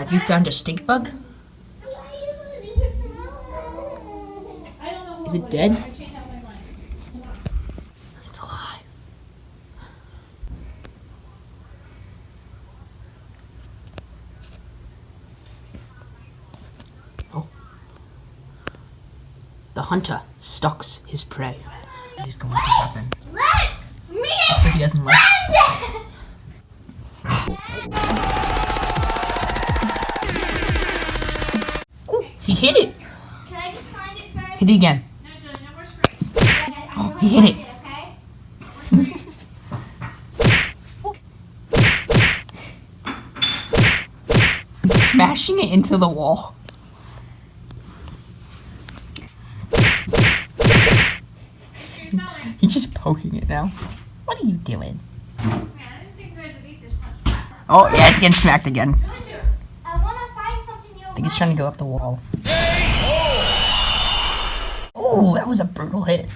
Have you found a stink bug? Is it dead? It's alive. Oh. The hunter stalks his prey. He's going to happen. Let me Looks like he doesn't like it. Oh, he hit it. Can I just find it first? Hit it again. No, Julie, no more screens. Oh, he hit it. Okay? He's smashing it into the wall. He's just poking it now. What are you doing? Oh, yeah, it's getting smacked again. I want to find something new. I think it's trying to go up the wall. Oh, that was a brutal hit.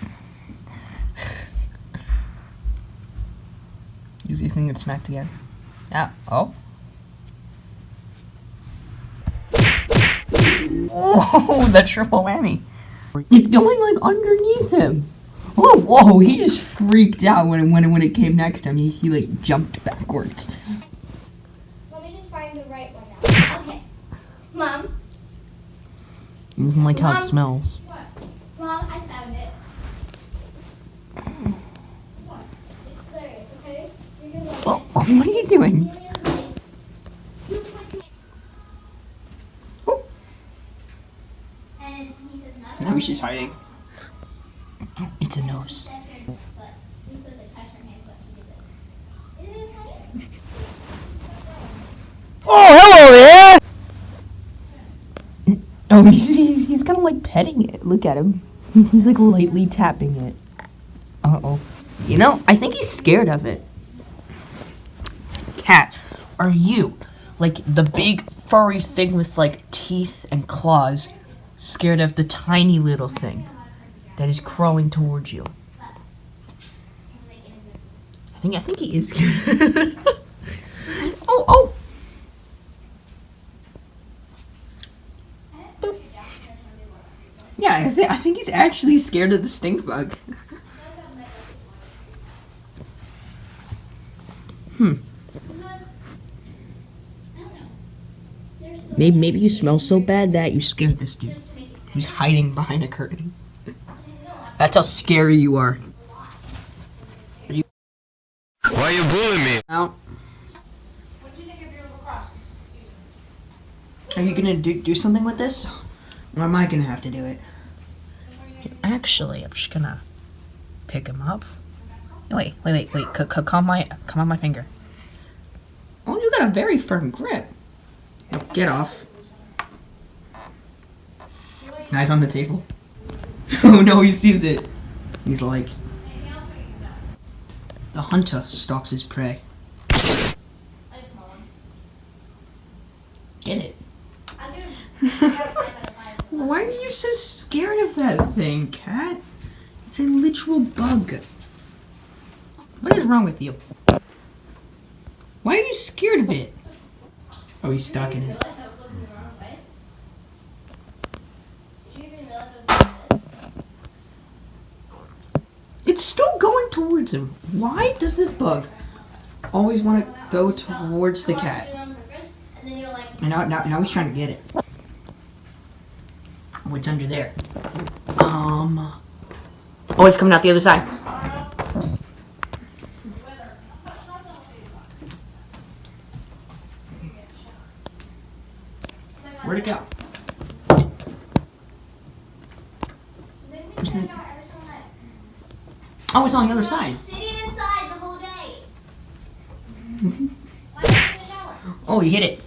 Use these thing get smacked again. Yeah. Oh. Oh, the triple whammy. It's going like underneath him. Oh, whoa, he just freaked out when it came next to him. He like jumped backwards. Let me just find the right one now. Okay. Mom. He doesn't like how it Mom. smells. Mom, I found it. What? It's Clarice, okay? You're gonna love Oh, what are you doing? it. Alien legs. You put it- Oh. And he says nothing. Now she's hiding. It's a nose. That's her, but you're supposed to touch her hand, but she did this. Isn't it funny? Oh, hello there! Oh, he's kind of like petting it. Look at him. He's like lightly tapping it. Uh-oh. You know, I think he's scared of it. Cat, are you, like the big furry thing with like teeth and claws, scared of the tiny little thing that is crawling towards you? I think he is scared. Oh. Boop. Yeah, I think he's actually scared of the stink bug. Maybe you smell so bad that you scared this dude who's hiding behind a curtain. That's how scary you are. Why you bullying me? Out. What do you think of your lacrosse season? Are you gonna do something with this? Or am I gonna have to do it? Actually, I'm just gonna pick him up. Wait. Calm on my finger. Oh, you got a very firm grip. Oh, get off. Eyes on the table. Oh no, he sees it. He's like, the hunter stalks his prey. Get it. Why are you so scared of that thing, Cat? It's a literal bug. What is wrong with you? Why are you scared of it? Oh, he's stuck in it. It's still going towards him. Why does this bug always want to go towards the cat? And now he's trying to get it. What's under there? Oh, it's coming out the other side. Where'd it go? Oh, it's on the other side. Sitting inside the whole day. Oh, you hit it.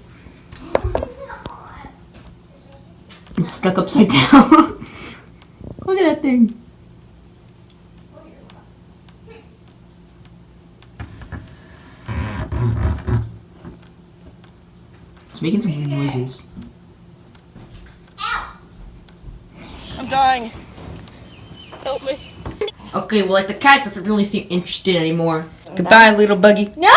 It's stuck upside down. Look at that thing. It's making some weird noises. Ow! I'm dying. Help me. Okay, well, like the cat doesn't really seem interested anymore. Goodbye, little buggy. No!